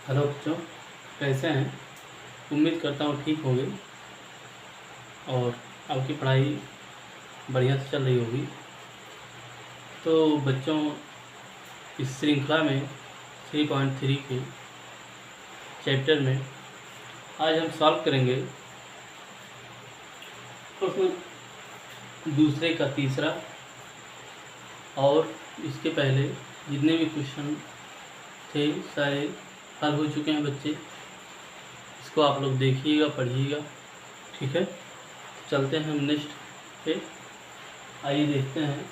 Hello बच्चों, कैसे हैं? उम्मीद करता हूँ ठीक होंगे और आपकी पढ़ाई बढ़िया से चल रही होगी। तो बच्चों, इस श्रृंखला में 3.3 के चैप्टर में आज हम सॉल्व करेंगे प्रश्न दूसरे का तीसरा। और इसके पहले जितने भी क्वेश्चन थे सारे हल हो चुके हैं बच्चे। इसको आप लोग देखिएगा, पढ़िएगा, ठीक है। चलते हैं हम नेक्स्ट पे। आइए देखते हैं।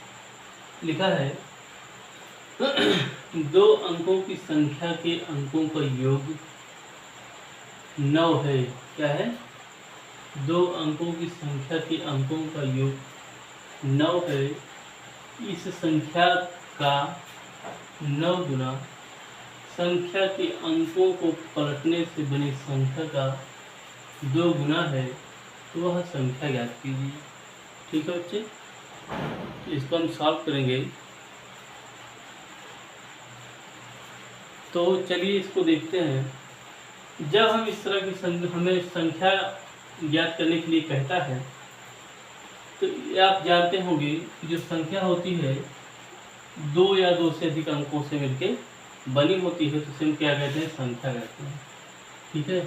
लिखा है 2 अंकों की संख्या के अंकों का योग 9 है। क्या है? 2 अंकों की संख्या के अंकों का योग 9 है। इस संख्या का 9 गुना संख्या के अंकों को पलटने से बनी संख्या का 2 गुना है, तो वह संख्या ज्ञात कीजिए। ठीक है बच्चे, इसको हम सॉल्व करेंगे। तो चलिए इसको देखते हैं। जब हम इस तरह की हमें संख्या ज्ञात करने के लिए कहता है, तो आप जानते होंगे कि जो संख्या होती है 2 या 2 से अधिक अंकों से मिलकर बनी होती है, तो उसे हम क्या कहते हैं? संख्या कहते हैं। ठीक है,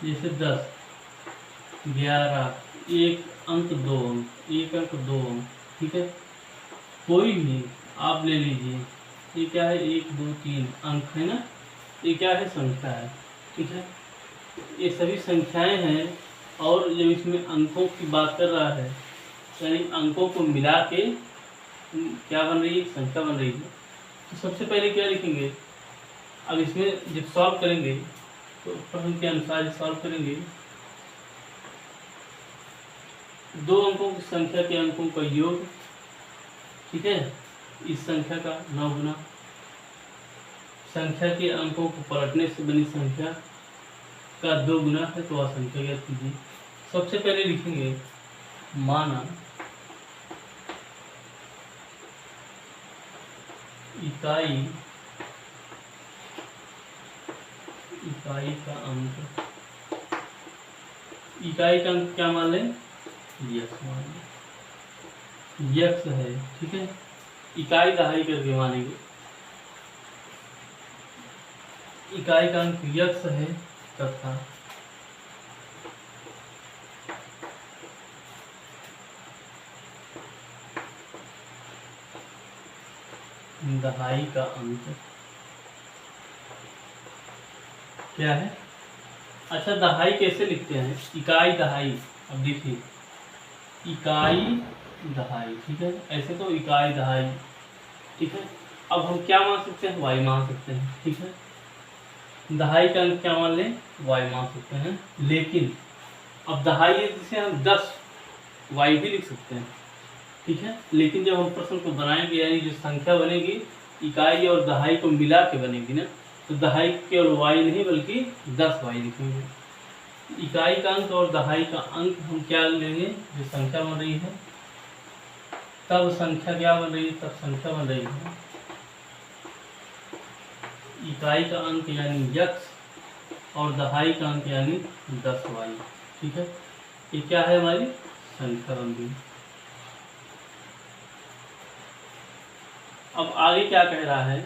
जैसे 10, 11, 1 अंक 2 अंक, 1 अंक 2 अंक। ठीक है, कोई भी आप ले लीजिए। ये क्या है? 1 2 3 अंक है ना, ये क्या है? संख्या है। ठीक है, ये सभी संख्याएं हैं। और जब इसमें अंकों की बात कर रहा है, यानी अंकों को मिला के क्या बन रही है? संख्या बन रही है। तो सबसे पहले क्या लिखेंगे? अब इसमें जब सॉल्व करेंगे तो प्रश्न के अनुसार सॉल्व करेंगे। 2 अंकों की संख्या के अंकों का योग, ठीक है, इस संख्या का 9 गुना संख्या के अंकों को पलटने से बनी संख्या का 2 गुना है, तो वह संख्या ज्ञात कीजिए। सबसे पहले लिखेंगे माना इकाई का अंक, इकाई का अंक क्या मान लें? यक्स मान लें। यक्स है। ठीक है, इकाई दहाई करके मानेंगे। इकाई का अंक यक्स है तथा दहाई का अंक क्या है? अच्छा, दहाई कैसे लिखते हैं? इकाई दहाई। अब देखिए, इकाई दहाई। ठीक है, ऐसे तो इकाई दहाई। ठीक है, अब हम क्या मान सकते हैं? वाई मान सकते हैं। ठीक है, दहाई का अंक क्या मान लें? वाई मान सकते हैं। लेकिन अब दहाई है जिसे हम 10 वाई भी लिख सकते हैं। ठीक है, लेकिन जब हम प्रश्न को बनाएंगे, यानी जो संख्या बनेगी इकाई और दहाई को मिला के बनेगी ना, तो दहाई केवल वाई नहीं बल्कि 10 वाई लिखेंगे। इकाई का अंक और दहाई का अंक हम क्या लेंगे? जो संख्या बन रही है, तब संख्या क्या बन रही है? तब संख्या बन रही है इकाई का अंक यानी यक्स और दहाई का अंक यानी 10 वाई। ठीक है, ये क्या है? हमारी संख्या बन गई। अब आगे क्या कह रहा है?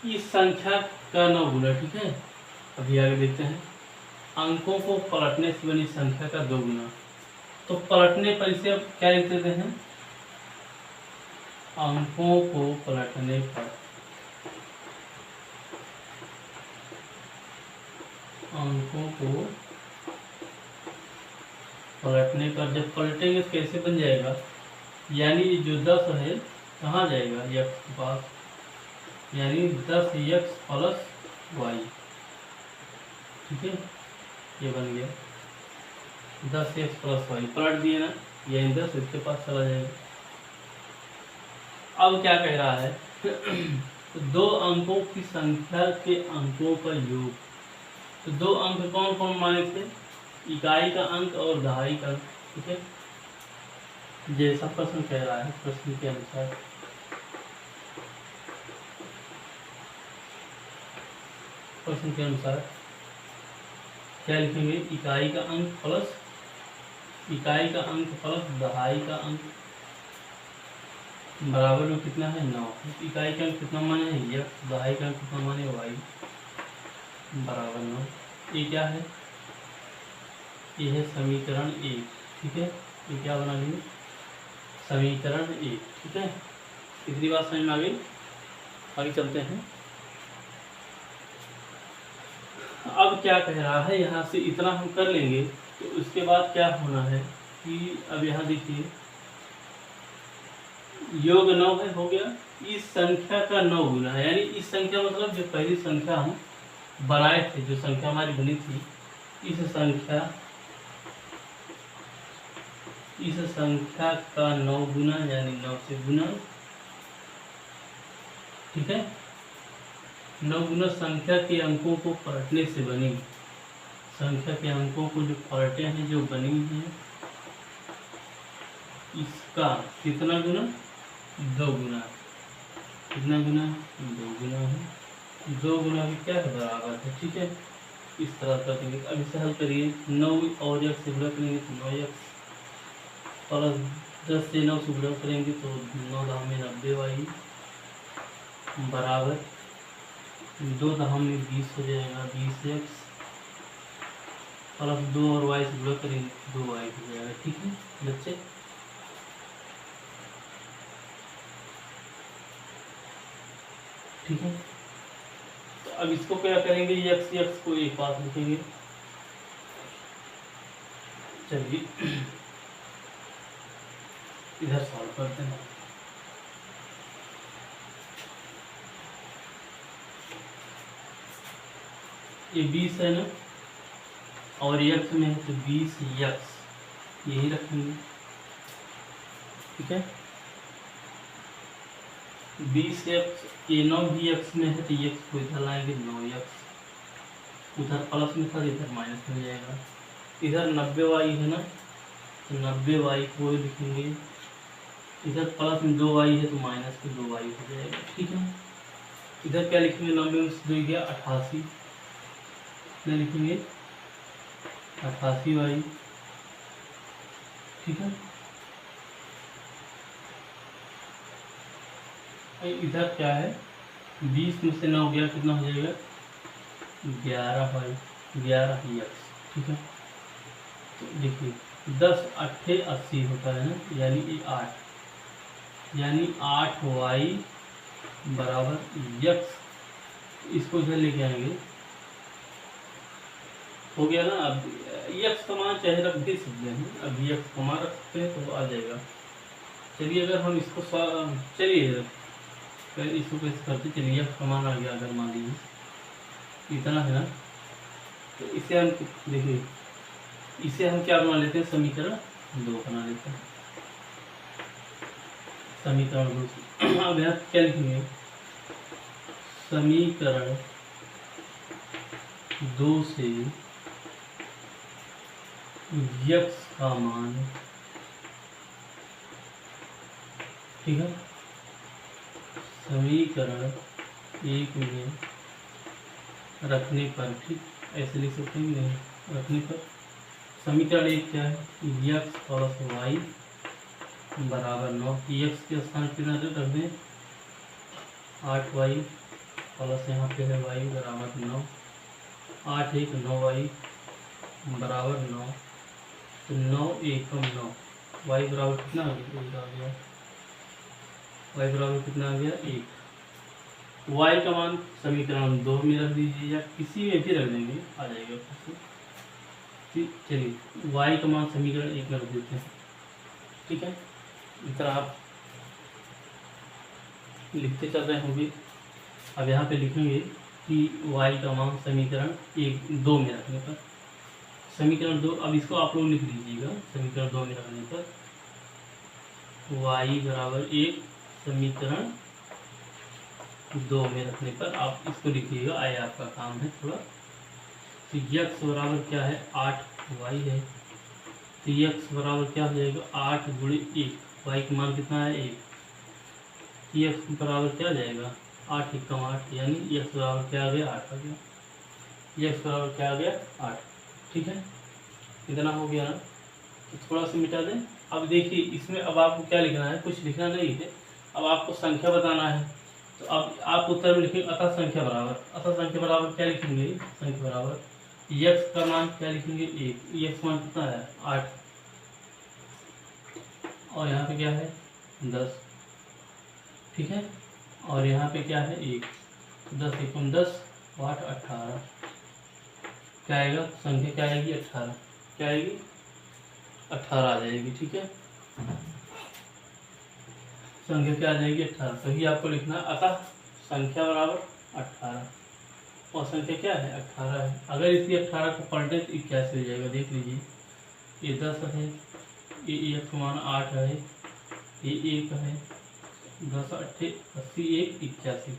इस संख्या का 9 गुना। ठीक है, अभी आगे देखते हैं। अंकों को पलटने से बनी संख्या का 2 गुना। तो पलटने पर इसे अब क्या लिख देते हैं? अंकों को पलटने पर, अंकों को पलटने पर जब पलटेंगे तो कैसे बन जाएगा? यानी जो 10 है कहाँ जाएगा? यक्स के पास, यानी 10 यक्स प्लस वाई। ठीक है, ये बन गया 10 एक्स प्लस वाई। पलट दिए ना, यानी 10 इसके पास चला जाएगा। अब क्या कह रहा है? 2 अंकों की संख्या के अंकों का योग। तो 2 अंक कौन कौन माने थे? इकाई का अंक और दहाई का अंक। ठीक है, जैसा प्रश्न कह रहा है, प्रश्न के अनुसार प्रश्न के अनुसार क्या लिखेंगे, इकाई का अंक प्लस दहाई का अंक बराबर में कितना है 9। इकाई का अंक कितना माने है x, दहाई का अंक कितना माने y बराबर 9। ये क्या है, ये है समीकरण 1। ठीक है, ये क्या बना लेंगे, समीकरण 1। ठीक है, इतनी बात समझ में आ गई। आगे चलते हैं। अब क्या कह रहा है, यहाँ से इतना हम कर लेंगे तो उसके बाद क्या होना है कि अब यहाँ देखिए योग 9 है, हो गया। इस संख्या का 9 गुना है, यानी इस संख्या मतलब जो पहली संख्या हम बनाए थे, जो संख्या हमारी बनी थी, इस संख्या का 9 गुना, यानी 9 से गुना। ठीक है, 9 गुना संख्या के अंकों को पलटने से बनी, संख्या के अंकों को जो पलटे हैं, जो बनी है, इसका कितना गुना, 2 गुना। कितना गुना, 2 गुना है। 2 गुना भी क्या है, बराबर है। ठीक है, इस तरह कर देंगे। अब इसे हल करिए, 9 और x से गुणा करेंगे तो 9x प्लस 10 से 9 से गुणा करेंगे तो 9 दाम में 90y बराबर 2 दाम में 20 हो जाएगा, 20x प्लस 2 और y से गुणा करेंगे 2y हो जाएगा। ठीक है बच्चे, ठीक है। तो अब इसको क्या करेंगे, x को एक पास लिखेंगे। चलिए इधर सॉल्व करते हैं। ये 20 है ना, और x में है तो 20x यही रखेंगे। ठीक है, 20x, ये 9 भी x में है तो x को इधर लाएंगे, 9x उधर प्लस में था, इधर माइनस में जाएगा। इधर 90y है ना, तो 90y को लिखेंगे, इधर प्लस में 2y है तो माइनस में 2y हो जाएगा। ठीक है, इधर क्या लिखेंगे, 90 में से 2 गया 88, में लिखेंगे 88y। ठीक है, इधर क्या है, 20 में से 9 गया, कितना हो जाएगा, 11y, 11x। ठीक है, तो देखिए 10 8 80 होता है ना, यानी ये 8, यानी 8y बराबर x। इसको इधर लेके आएंगे, हो गया ना। अब x का मान चाहे रख दे सकते हैं, अब x का मान रख सकते हैं तो आ जाएगा। चलिए अगर हम इसको चलिए इसको कैसे करते, चलिए x का मान आ गया, अगर मान लीजिए इतना है ना, तो इसे हम देखिए, इसे हम क्या बना लेते हैं, समीकरण 2 बना लेते हैं, समीकरण 2। अब यहाँ क्या लिखेंगे, समीकरण 2 से x का मान, ठीक है, समीकरण 1 में रखने पर, ठीक ऐसे लिख सकते हैं, नहीं रखने पर समीकरण 1 क्या है, x प्लस y बराबर 9। x के स्थान कितना रख दें, 8y प्लस यहाँ पे है y बराबर 9, 8 1 9y बराबर 9, तो 9 1 9, y बराबर कितना आ गया, y बराबर कितना आ गया 1। y का मान समीकरण 2 में रख दीजिए, या किसी में भी रख देंगे, आ जाएगा। ठीक, चलिए y का मान समीकरण 1 में रख देते हैं। ठीक है, इस तरह आप लिखते चल रहे होंगे। अब यहाँ पे लिखेंगे कि y का मान समीकरण 2 में रखने पर, समीकरण 2, अब इसको आप लोग लिख लीजिएगा, समीकरण 2 में रखने पर y बराबर 1, समीकरण 2 में रखने पर आप इसको लिखिएगा, आए आपका काम है थोड़ा। तो x बराबर क्या है, 8y है, तो x बराबर क्या हो जाएगा, 8 गुणे 1, y का मान कितना है 1, x बराबर क्या आ जाएगा, 8 1 8, यानी x बराबर क्या आ गया, 8 आ गया। x बराबर क्या आ गया 8। ठीक है, इतना हो गया ना, तो थोड़ा सा मिटा दें। अब देखिए इसमें अब आपको क्या लिखना है, कुछ लिखना नहीं है, अब आपको संख्या बताना है। तो अब आप उत्तर में लिखेंगे अतः संख्या बराबर, अतः संख्या बराबर क्या लिखेंगे, संख्या बराबर x का मान क्या लिखेंगे 1, x मान कितना है 8, और यहाँ पे क्या है 10। ठीक है, और यहाँ पे क्या है 1, 10 एकम 10 8 18, क्या आएगा संख्या क्या आएगी 18, क्या आएगी 18 आ जाएगी। ठीक है, संख्या क्या आ जाएगी 18, सही आपको लिखना है अतः संख्या बराबर 18, और संख्या क्या है 18 है। अगर इसी 18 को पलटे तो 81 हो जाएगा। देख लीजिए, ये 10 है, ये 1 मान 8 है, ये 1 है, 10 8 80 1 81,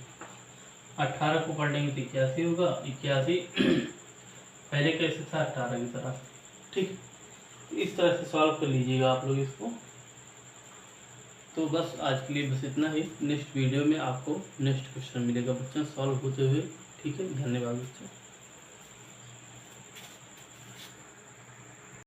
18 को पलटेंगे तो 81 होगा, 81 पहले कैसे था 18 की तरह। ठीक, इस तरह से सॉल्व कर लीजिएगा आप लोग इसको। तो बस आज के लिए बस इतना ही। नेक्स्ट वीडियो में आपको नेक्स्ट क्वेश्चन मिलेगा बच्चों सॉल्व होते हुए। ठीक है, धन्यवाद बच्चों।